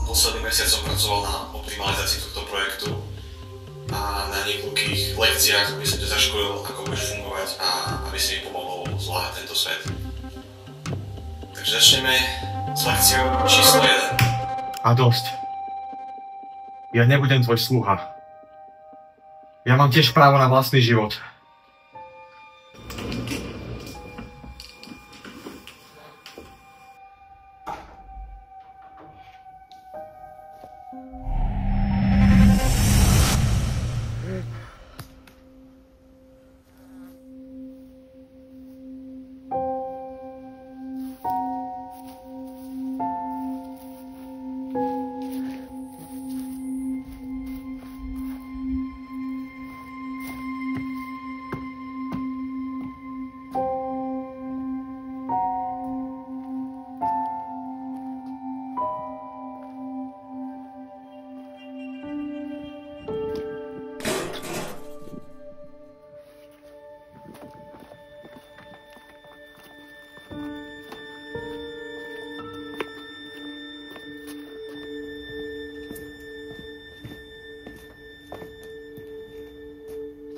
posledný mesiac som pracoval na optimalizácii tohto projektu a na niekoľkých lekciách, aby som ťa zaškolil, ako budeš fungovať a aby si mi pomohol zvládať tento svet. Takže začneme s lekciou číslo 1. A dosť. Ja nebudem tvoj sluha. Ja mám tiež právo na vlastný život.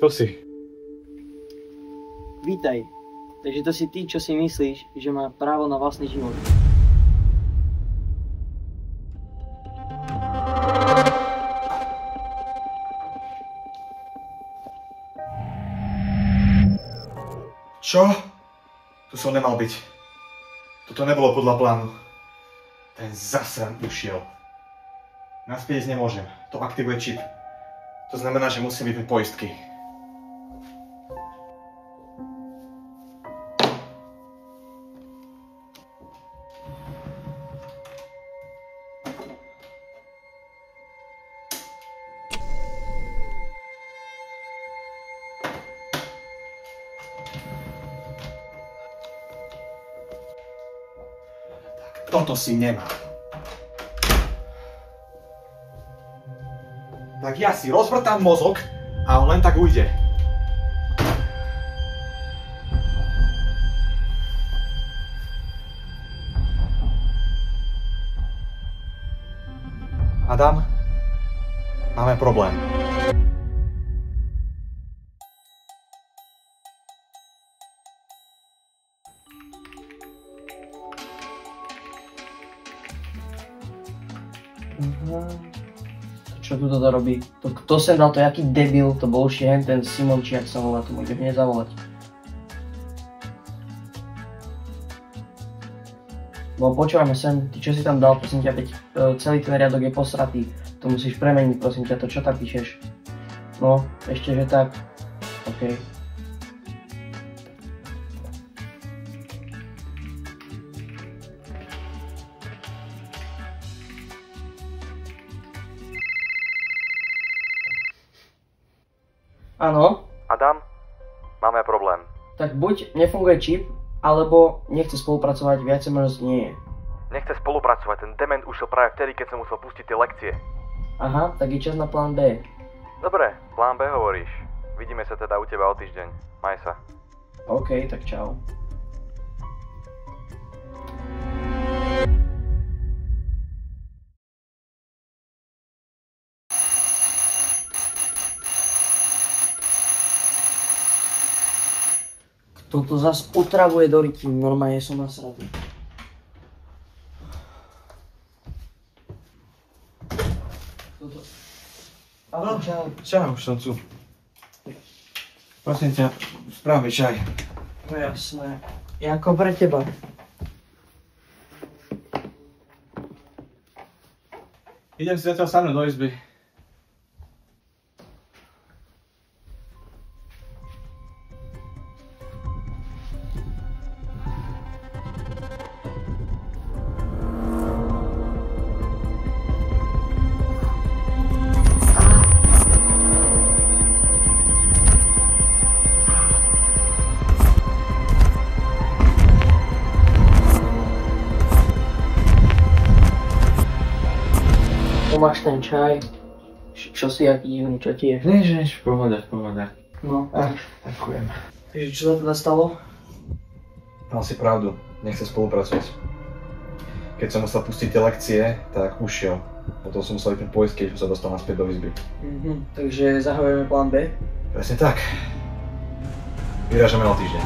Kto si? Vítaj. Takže to si ty, čo si myslíš, že má právo na vlastný život. Čo? Tu som nemal byť. Toto nebolo podľa plánu. Ten zasran ušiel. Naspäť ísť nemôžem. To aktivuje čip. To znamená, že musím vypnúť poistky. Toto si nemá. Tak ja si rozvrtám mozog a on len tak ujde. Adam, máme problém. Čo tu toto robí? To kto sem dal, to je aký debil, to bol už ten Simon, či jak sa volá, to môžem hneď zavolať. No počúvame sem, ty čo si tam dal, prosím ťa, veď celý ten riadok je posratý, to musíš premeniť, prosím ťa, to čo tam píšeš? No, ešte že tak, okej. Áno? Adam, máme problém. Tak buď nefunguje čip, alebo nechce spolupracovať, viacej možnosť nie je. Nechce spolupracovať, ten dement ušiel práve vtedy, keď som musel pustiť tie lekcie. Aha, tak je čas na plán B. Dobre, plán B hovoríš. Vidíme sa teda u teba o týždeň. Maj sa. OK, tak čau. Toto zas utravuje do rytmu, normálne som nasratý. Ahoj, čau. Čau, už som tu. Prosím ťa, správ mi čaj. No jasné. Jako pre teba. Idem si zatiaľ sadnúť do izby. Máš ten čaj? Čo si aký divný, čo ti je? Než, pohoda. No. Ďakujem. Takže čo sa teda stalo? Mal si pravdu, nechce spolupracovať. Keď som musel pustiť tie lekcie, tak ušiel. Potom som musel vypnúť poistky, keď som sa dostal naspäť do izby. Takže zahajujeme plán B. Presne tak. Vyrážame o týždeň.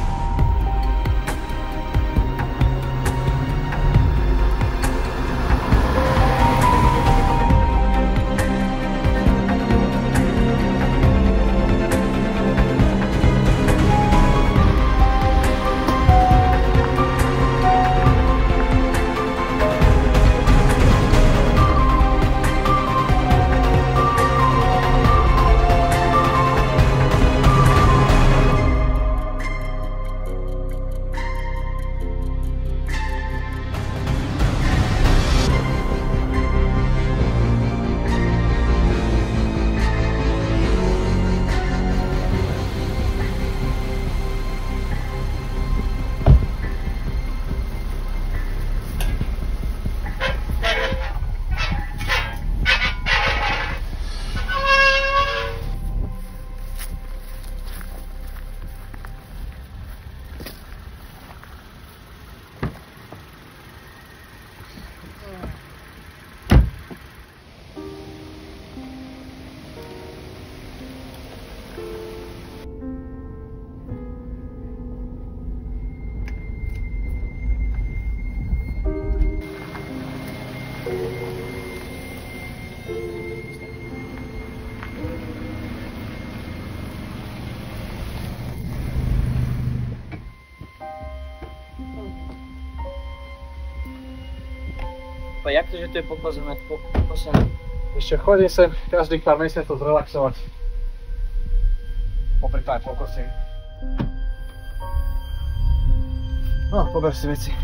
Jak to, že to je pokosené? Ešte chodím sem každých pár mesiacov zrelaxovať. Popri tom aj pokosím. No, pober si veci.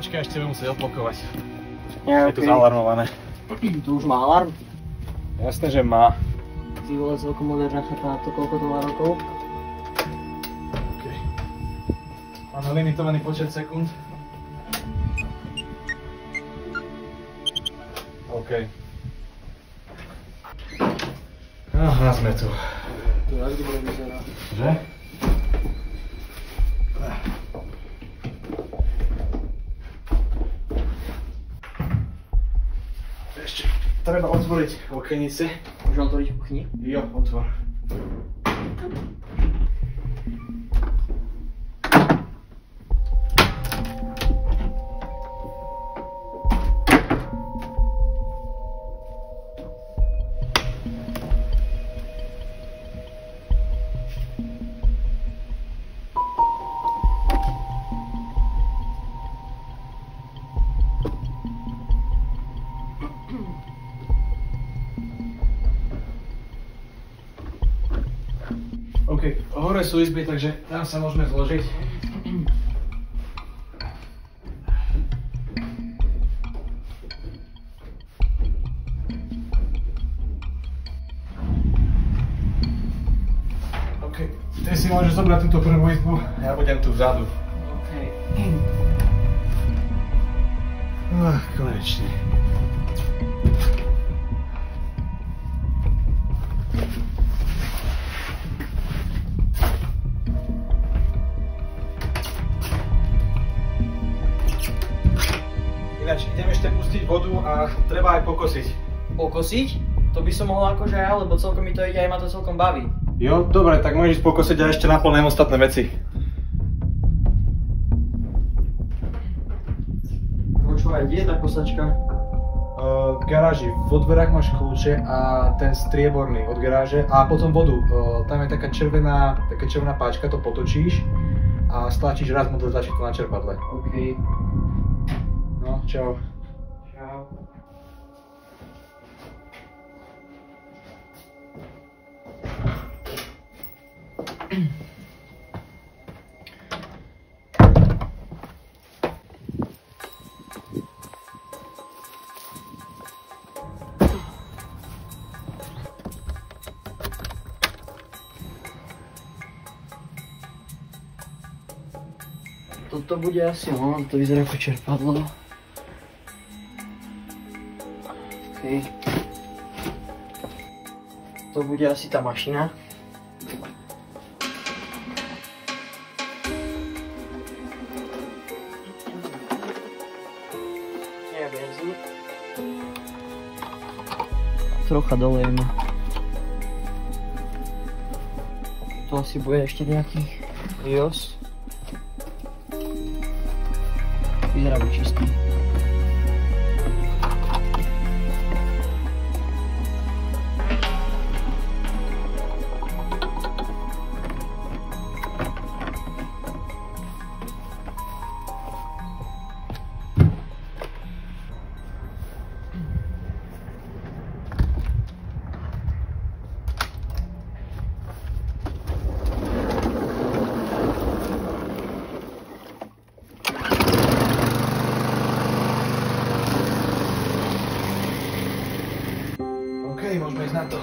Počkaj, ešte budem musieť odblokovať. Je to zaalarmované. Tu už má alarm? Jasné, že má. Ty vole, celkom moderná chata na to, koľko to má rokov. Okay. Máme limitovaný počet sekúnd. OK. Aha, sme tu. To jak dobre vyzerá. Že? Ešte treba otvoriť okenice. Môžem otvoriť kuchyni? Jo, otvor. OK, hore sú izby, takže tam sa môžeme zložiť. OK, ty si môžeš zobrať túto prvú izbu, ja budem tu vzadu. OK. Konečne. Ináč, idem ešte pustiť vodu a treba aj pokosiť. Pokosiť? To by som mohol akože aj, lebo celkom mi to ide, aj ma to celkom baví. Jo, dobre, tak môžeš pokosiť a ešte naplňujem ostatné veci. Počúvaj, kde je tá kosačka? V garáži, vo dverách máš kľúče a ten strieborný od garáže a potom vodu. Tam je taká červená páčka, to potočíš a stlačíš raz model začíta na čerpadle. OK. No, čau. Čau. Toto bude asi ono, to vyzerá ako čerpadlo. OK. To bude asi tá mašina. Nie je benzín. Trocha dolejeme. Tu asi bude ešte nejaký Rios. Vyzerá byť čistý. Môžeme ísť na to.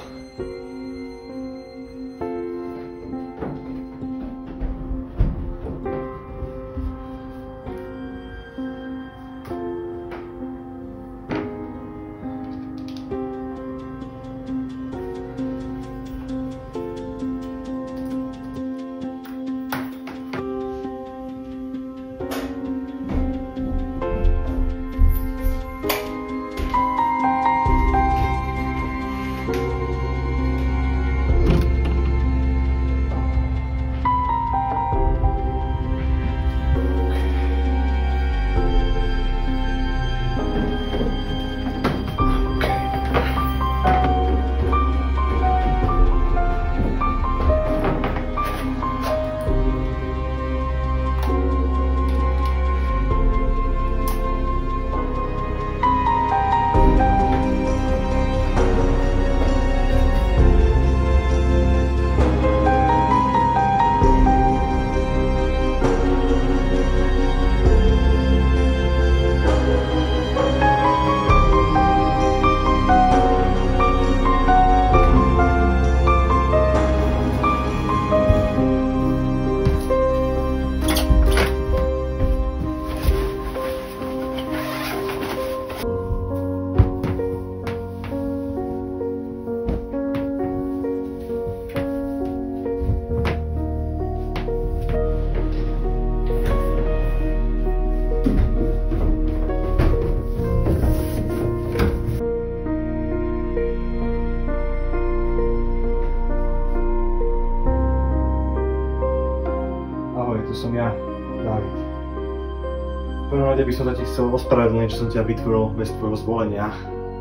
To som ja, Dávid. V prvom rade by som sa ti chcel ospravedlniť, že som ťa vytvoril bez tvojho zvolenia.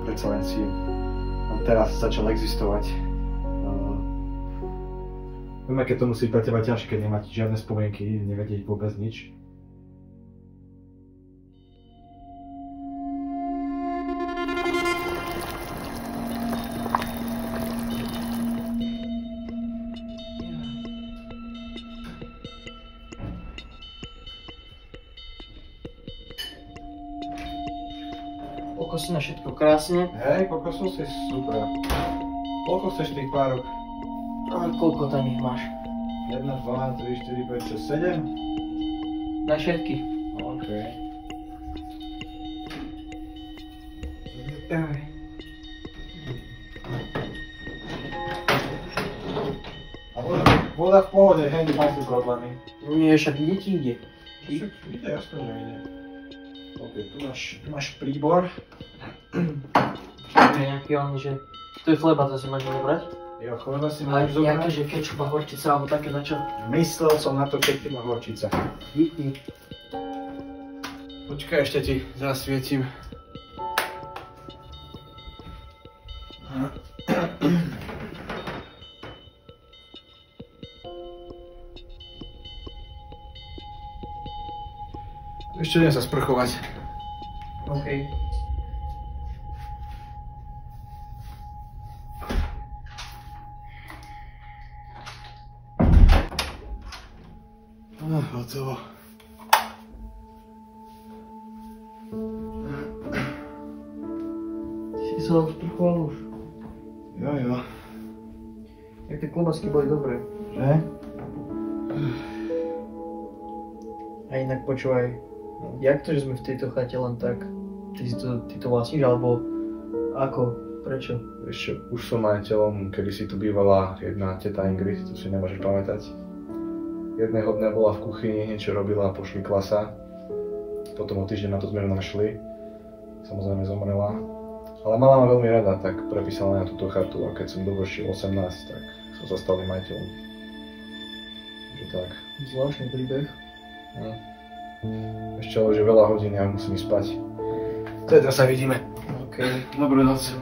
Predsa len si teraz začal existovať. Viem, aké to musí pre teba ťažké, nemať žiadne spomienky, nevedieť vôbec nič. Kokosy na všetko krásne. Hej, kokosov si super. Koľko chceš tých párok? A koľko tam ich máš? 1, 2, 3, 4, 5, 6, 7? Na všetky. OK. Voda v pohode, hej, nemáš tu problémy. Nie, však ide ti ide. Však ide, jasno, že ide. OK, tu máš príbor. To je nejaký on, že to je chleba, to si máš zobrať. Jo, chleba si A máš zobrať. nejaké, že kečup a horčica, alebo také za čo? Myslel som na to, keď ty má horčica. Díky. Počkaj, ešte ti zasvietim. Ešte idem sa sprchovať. OK. Hotovo. Si sa sprchoval už. Jo. Jak tie klobásky boli dobré. Že? A inak počúvaj, jak to, že sme v tejto chate len tak? Ty to vlastníš, alebo Ako? Prečo? Ešte už som majiteľom, kedy si tu bývala jedna teta Ingrid, to si nemôžeš pamätať. Jedného dňa bola v kuchyni, niečo robila, pošmykla sa. Potom o týždeň na to sme ju našli. Samozrejme zomrela. Ale mala ma veľmi rada, tak prepísala na túto chatu a keď som dovršil 18, tak som sa stal majiteľom. Takže tak. Zvláštny príbeh. Ešte ale že veľa hodín, ja musím ísť spať. Teda sa vidíme. OK. Dobrú noc.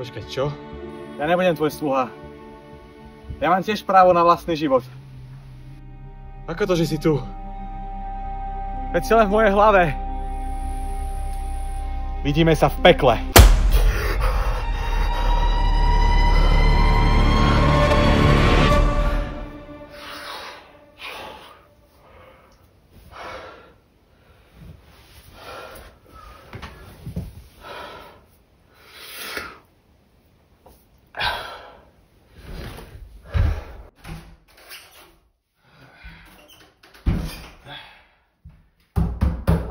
Počkaj, čo? Ja nebudem tvoj sluha. Ja mám tiež právo na vlastný život. Ako to, že si tu? Veď si len v mojej hlave. Vidíme sa v pekle.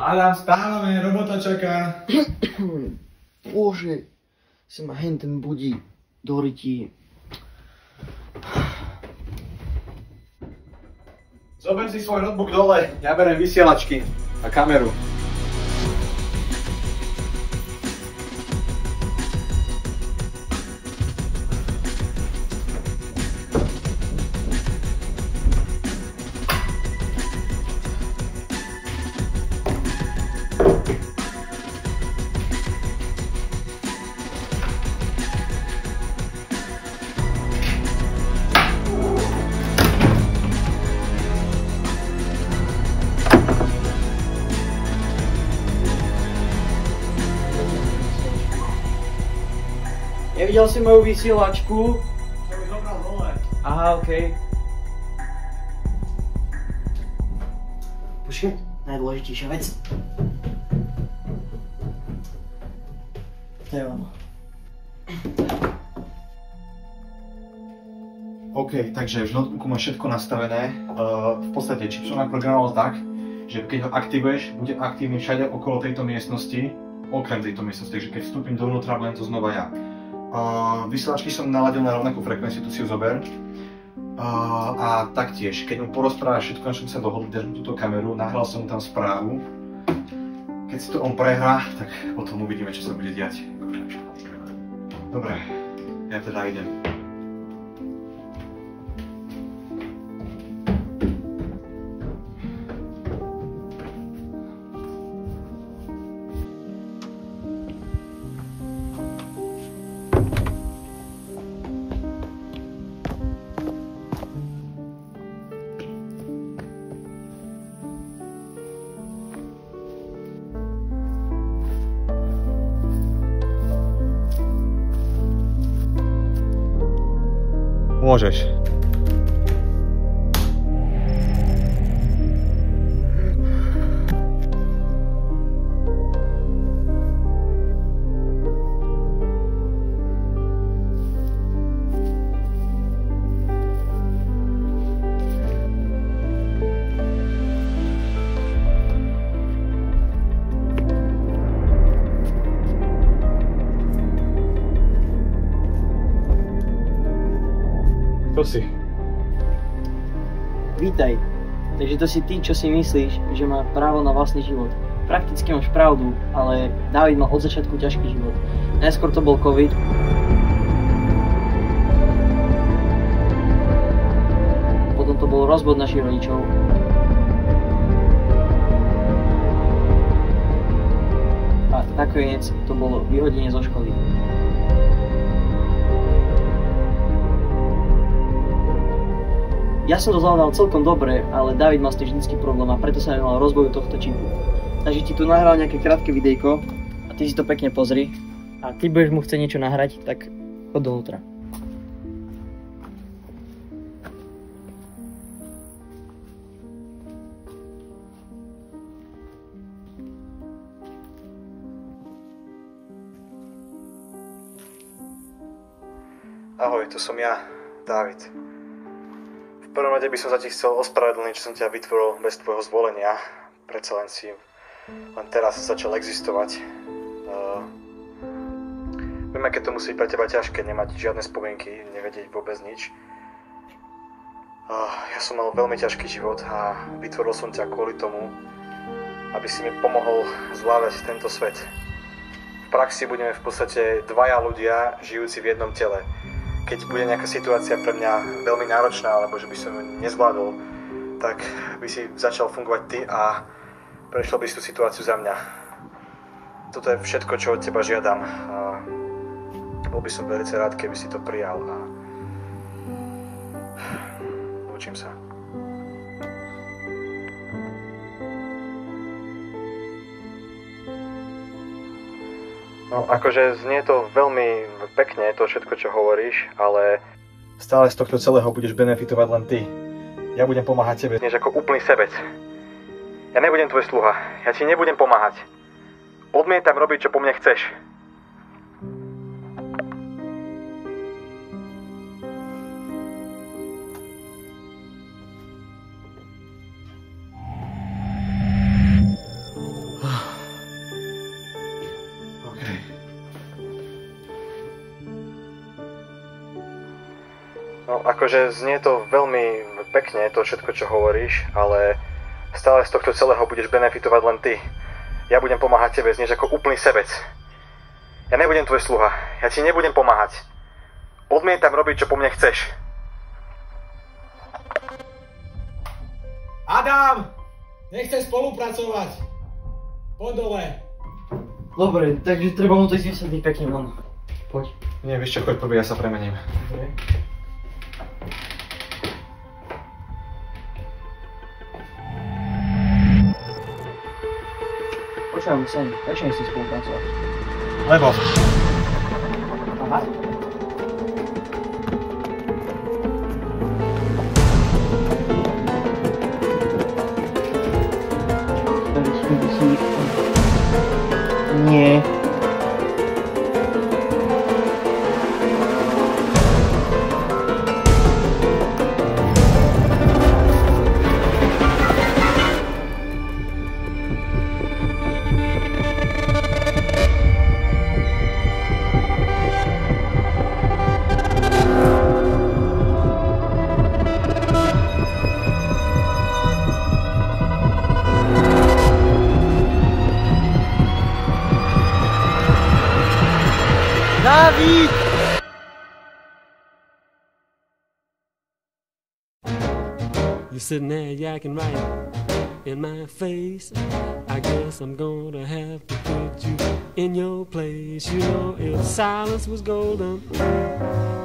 Adam, stávame, robota čaká. Bože, sa ma henten budí do rytí. Zober si svoj notebook dole, ja berem vysielačky a kameru. Nevidel si moju vysielačku? Som ju zobral dole. Aha, okej. Počkej, najdôležitejšia vec. To je ono. OK, takže v notebooku máš všetko nastavené. V podstate čip som naprogramoval tak, že keď ho aktivuješ, bude aktívny všade okolo tejto miestnosti, okrem tejto miestnosti, takže keď vstúpim dovnútra, budem to znova ja. Vysielačky som naladil na rovnakú frekvenciu, tu si ju zober. A taktiež, keď mu porozprávaš všetko, na čo sa dohodli, dáš mu túto kameru, nahral som mu tam správu. Keď si to on prehrá, tak potom uvidíme, čo sa bude diať. Dobre, ja teda idem. Môžeš. Kto si? Vítaj. Takže to si ty, čo si myslíš, že má právo na vlastný život. Prakticky máš pravdu, ale Dávid mal od začiatku ťažký život. Najskôr to bol COVID. Potom to bol rozvod našich rodičov. A nakoniec to bolo vyhodenie zo školy. Ja som to zvládal celkom dobre, ale David mal s tým vždycky problém a preto sa venoval rozvoju tohto čipu. Takže ti tu nahral nejaké krátke videjko a ty si to pekne pozri. A ty budeš mu chcieť niečo nahrať, tak chod dovnútra. Ahoj, tu som ja, Dávid. V prvom rade by som sa ti chcel ospravedlniť, že som ťa vytvoril bez tvojho zvolenia. Predsa len si len teraz začal existovať. Viem, aké to musí byť pre teba ťažké, nemať žiadne spomienky, nevedieť vôbec nič. Ja som mal veľmi ťažký život a vytvoril som ťa kvôli tomu, aby si mi pomohol zvládať tento svet. V praxi budeme v podstate dvaja ľudia žijúci v jednom tele. Keď bude nejaká situácia pre mňa veľmi náročná, alebo že by som ju nezvládol, tak by si začal fungovať ty a prešiel by si tú situáciu za mňa. Toto je všetko, čo od teba žiadam. Bol by som veľmi rád, keby si to prijal. Učím sa. No akože znie to veľmi pekne, to všetko, čo hovoríš, ale stále z tohto celého budeš benefitovať len ty. Ja budem pomáhať tebe. Znieš ako úplný sebec. Ja nebudem tvoj sluha, ja ti nebudem pomáhať. Odmietam robiť, čo po mne chceš. No akože znie to veľmi pekne, to všetko, čo hovoríš, ale stále z tohto celého budeš benefitovať len ty. Ja budem pomáhať tebe, znieš ako úplný sebec. Ja nebudem tvoj sluha, ja ti nebudem pomáhať. Odmietam robiť, čo po mne chceš. Adam! Nechce spolupracovať! Poď dole! Dobre, takže treba mu to vysvetliť pekne von. Poď. Nie, vieš čo, choď prvý, ja sa premením. Dobre. Počujem, sem, prečo nechci spolupracovať? Lebo. Aha. Nie. David! You're sitting there yakking right in my face. I guess I'm gonna have to put you in your place. You know, if silence was golden,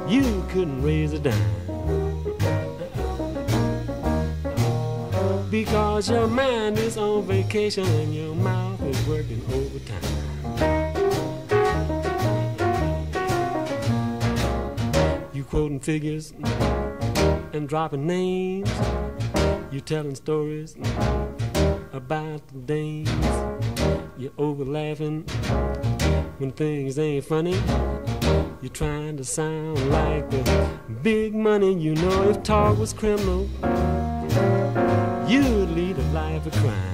you couldn't raise a dime. Because your mind is on vacation and your mouth is working overtime. You quoting figures and dropping names. You telling stories about the dames. You're over laughing when things ain't funny. You're trying to sound like the big money. You know, if talk was criminal, you'd lead a life of crime.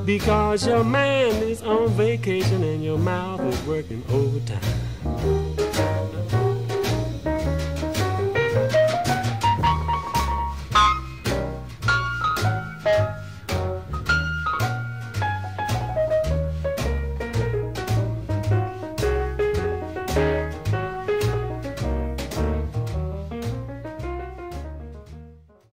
Because your man is on vacation and your mouth is working overtime.